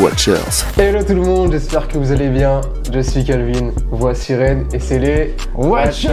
Watchers. Hello tout le monde, j'espère que vous allez bien. Je suis Calvin, voici Red et c'est les Watchers.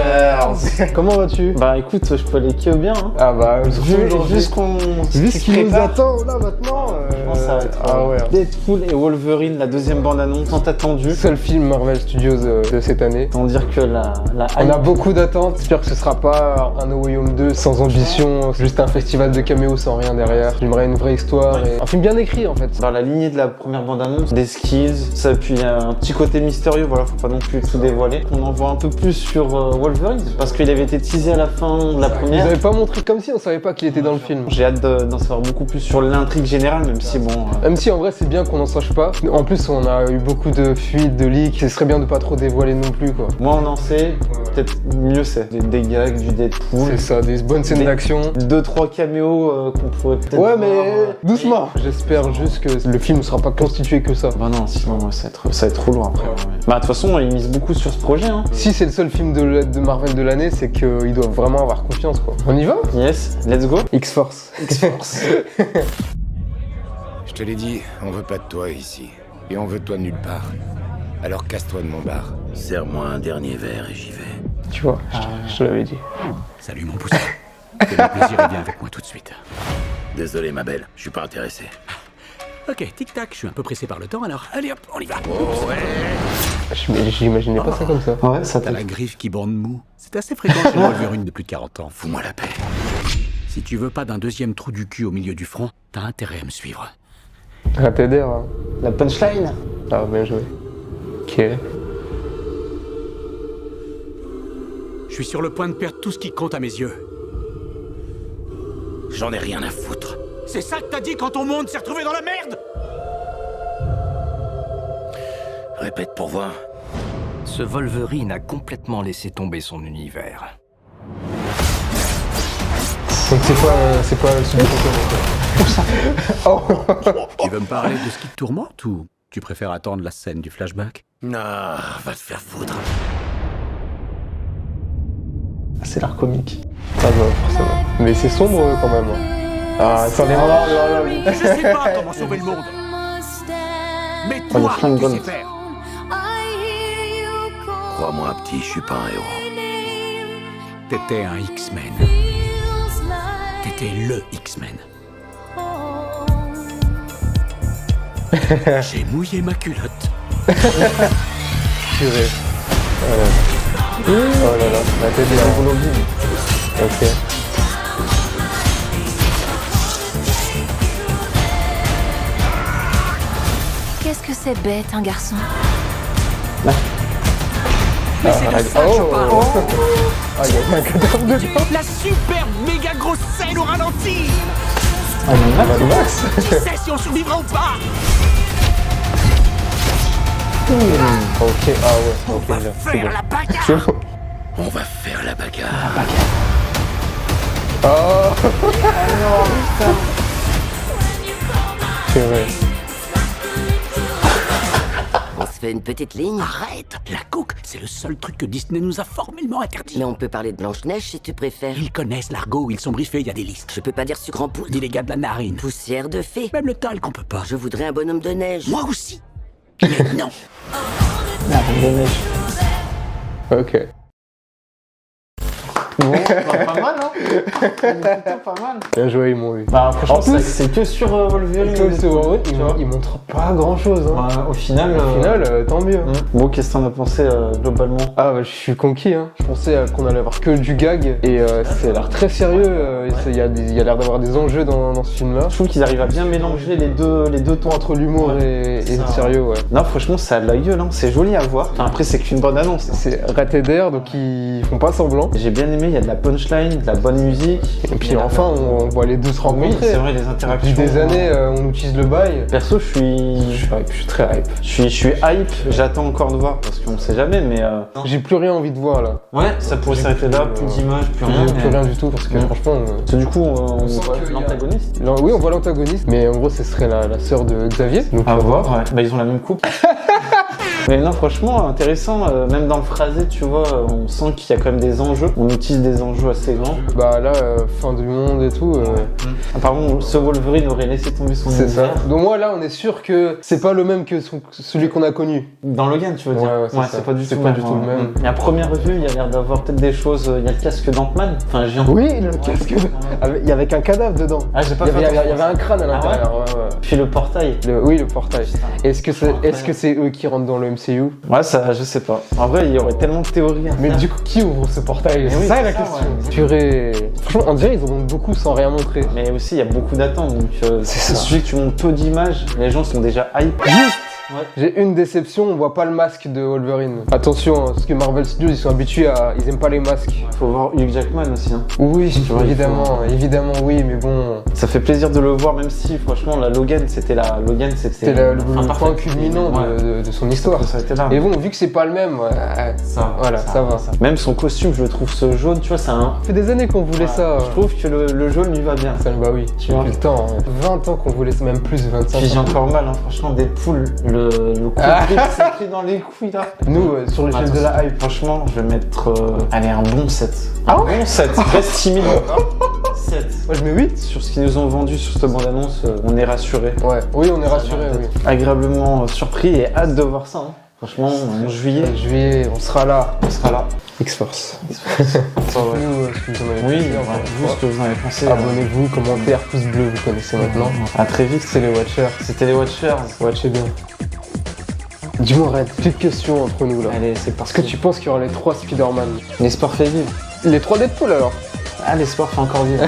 Comment vas-tu? Bah écoute, je peux aller que bien. Hein. Ah bah, Vu ce qui nous attend là maintenant. Je pense que ça va être ah ouais. Deadpool et Wolverine, la deuxième bande-annonce tant attendue. Seul film Marvel Studios de cette année. Tant dire que la On a beaucoup d'attentes, j'espère que ce sera pas un No Way Home 2 sans ambition, juste un festival de caméos sans rien derrière. J'aimerais une vraie histoire et un film bien écrit en fait. Dans la lignée de la première bande-annonce, des skills, ça puis il y a un petit côté mystérieux, voilà, faut pas non plus tout dévoiler. On en voit un peu plus sur Wolverine, parce qu'il avait été teasé à la fin de la première. Ils avaient pas montré comme si on savait pas qu'il était dans le film. J'ai hâte d'en savoir beaucoup plus sur l'intrigue générale, même si bon... Même si en vrai c'est bien qu'on n'en sache pas. En plus on a eu beaucoup de fuites, de leaks, ce serait bien de pas trop dévoiler non plus quoi. Moins on en sait, peut-être mieux c'est. Des gags, du Deadpool. C'est ça, des bonnes scènes d'action. 2-3 caméos qu'on pourrait peut-être... Ouais mais doucement. J'espère juste que le film ne sera pas constitué que ça. Bah non, sinon ça va être trop loin après. Ouais. Bah de toute façon ils misent beaucoup sur ce projet. Hein. Si c'est le seul film de Marvel de l'année, c'est qu'ils doivent vraiment avoir confiance quoi. On y va? Yes, let's go. X-Force. X-Force. Je te l'ai dit, on veut pas de toi ici. Et on veut de toi nulle part. Alors casse-toi de mon bar. Serre-moi un dernier verre et j'y vais. Tu vois, je te l'avais dit. Salut mon poussin. Fais-moi plaisir et viens avec moi tout de suite. Désolé ma belle, je suis pas intéressé. Ok, tic-tac, je suis un peu pressé par le temps, alors allez hop, on y va. J'imaginais pas ça comme ça. Ouais, ça T'as la griffe qui bande mou. C'est assez fréquent chez Wolverine de plus de 40 ans. Fous-moi la paix. Si tu veux pas d'un deuxième trou du cul au milieu du front, t'as intérêt à me suivre. Raté d'air. Hein. La punchline. Ah, bien joué. Ok. Je suis sur le point de perdre tout ce qui compte à mes yeux. J'en ai rien à foutre. C'est ça que t'as dit quand ton monde s'est retrouvé dans la merde? Répète pour voir. Ce Wolverine a complètement laissé tomber son univers. Donc c'est pas le super oh. Tu veux me parler de ce qui te tourmente ou tu préfères attendre la scène du flashback? Ah, va te faire foutre. C'est l'art comique. Ah non, forcément. Mais c'est sombre quand même. Ah, ça les rend. Je sais pas comment sauver le monde. Mais toi, tu sais faire. Crois-moi petit, je suis pas un héros. T'étais un X-Men. T'étais le X-Men. J'ai mouillé ma culotte. Purée. Oh là là, la tête est ok. Qu'est-ce que c'est bête, un garçon? Mais c'est de ça que je parle. Ah, il y a un cadavre dedans. La superbe méga grosse scène au ralenti. Max. Qui sait si on survivra ou pas? Ok, ah ouais, ok, là, c'est Faire bon. la bagarre. C'est bon. On va faire la bagarre. Oh c'est vrai. On se fait une petite ligne? Arrête. La coke, c'est le seul truc que Disney nous a formellement interdit. Mais on peut parler de Blanche-Neige si tu préfères. Ils connaissent l'argot, ils sont briefés, il y a des listes. Je peux pas dire sucre en poudre. Dis les gars de la narine. Poussière de fée. Même le talc, on peut pas. Je voudrais un bonhomme de neige. Moi aussi. Mais non. Ok. Bon, pas mal, hein. Plutôt pas mal. Bien joué, ils m'ont eu. Bah, franchement, En plus, c'est que sur Wolverine. ils montrent pas grand chose. Hein. Au final, tant mieux. Bon, qu'est-ce que t'en as pensé globalement? Ah bah je suis conquis hein. Je pensais qu'on allait avoir que du gag et ça a l'air très sérieux. Il y a l'air d'avoir des enjeux dans ce film là. Je trouve qu'ils arrivent à bien mélanger les deux tons. Entre l'humour et le sérieux ouais. Non franchement ça a de la gueule, hein. C'est joli à voir. Enfin, après c'est qu'une bonne annonce. C'est raté d'air donc ils font pas semblant. J'ai bien aimé, il y a de la punchline, de la bonne musique. Et puis enfin on voit les deux se rencontrer. Oui, c'est vrai, les interactions. Depuis des années on utilise le bail. Perso je suis très hype. Je suis hype, j'attends encore de voir parce qu'on sait jamais mais... J'ai plus rien envie de voir là. Ouais, ça pourrait s'arrêter là, plus d'images, plus rien. Plus rien du tout parce que franchement... Parce que du coup on voit l'antagoniste. Oui on voit l'antagoniste mais en gros ce serait la sœur de Xavier. Donc, à voir, ouais. Bah ils ont la même coupe. Mais non, franchement, intéressant. Même dans le phrasé, tu vois, on sent qu'il y a quand même des enjeux. On utilise des enjeux assez grands. Bah là, fin du monde et tout. Apparemment, ce Wolverine aurait laissé tomber son C'est ça. univers. Donc moi là, on est sûr que c'est pas le même que celui qu'on a connu. Dans Logan, tu veux dire? Ouais, c'est ça. c'est pas du C'est tout pas le du même, tout le ouais. même. Et à première vue, il y a l'air d'avoir peut-être des choses. Il y a le casque d'Ant-Man, enfin un géant. Oui, le casque. Il y avait qu'un cadavre dedans. Ah, j'ai pas Il y fait avait attention. un crâne à Ah ouais l'intérieur. Ouais. Puis le portail. Oui, le portail. Est-ce que Incroyable. c'est eux qui rentrent dans le MCU? Ouais, ça, je sais pas. En vrai, il y aurait tellement de théories. Mais du coup, qui ouvre ce portail? C'est oui, ça c'est la ça, question. ouais. Purée. Franchement, on dirait qu'ils en montrent beaucoup sans rien montrer. Mais aussi, il y a beaucoup d'attentes. Donc, C'est c'est ça. celui que tu montres peu d'images. Les gens sont déjà hype. Juste. Ouais. J'ai une déception, on voit pas le masque de Wolverine. Attention, parce que Marvel Studios, ils sont habitués à... Ils aiment pas les masques. Faut voir Hugh Jackman aussi. Hein. Oui, vois, il évidemment, évidemment, oui, mais bon... Ça fait plaisir de le voir, même si, franchement, la Logan, c'était C'était la le fin point parfaite. culminant Ouais. de son histoire. Ça a été là. Et bon, vu que c'est pas le même, Ça, voilà, ça va. Même son costume, je le trouve ce jaune, tu vois, c'est un. Ça fait des années qu'on voulait ça. Je trouve que le jaune lui va bien. Ça, bah oui, Tu vois. depuis le temps. 20 ans qu'on voulait ça, même plus, 25 Puis j'ai ans. encore mal, hein, franchement, des poules, le coup qui s'est pris dans les couilles là. Nous, sur l'échelle de la hype, Franchement, je vais mettre. Allez, un bon 7. Ah un bon 7. Reste timide. 7. moi je mets 8. Sur ce qu'ils nous ont vendu sur cette bande-annonce, on est rassuré. Ouais, oui, on est rassurés, oui. Agréablement surpris et hâte de voir ça. Hein. Franchement, en juillet, En juillet, on sera là. on sera là. X-Force. Ça, ouais. Nous, ce que vous en avez Oui, pensé, encore ouais, une vous, fois. ce que vous en avez pensé. Abonnez-vous, commentaires, pouce bleu, vous connaissez maintenant. À très vite. C'est les Watchers. C'était les Watchers. Watchez bien. Dis-moi, Red, petite question entre nous là. Allez, c'est Est-ce parti. que tu penses qu'il y aura les 3 Spider-Man? L'espoir fait vivre. Les 3 Deadpool alors? Ah, l'espoir fait encore vivre.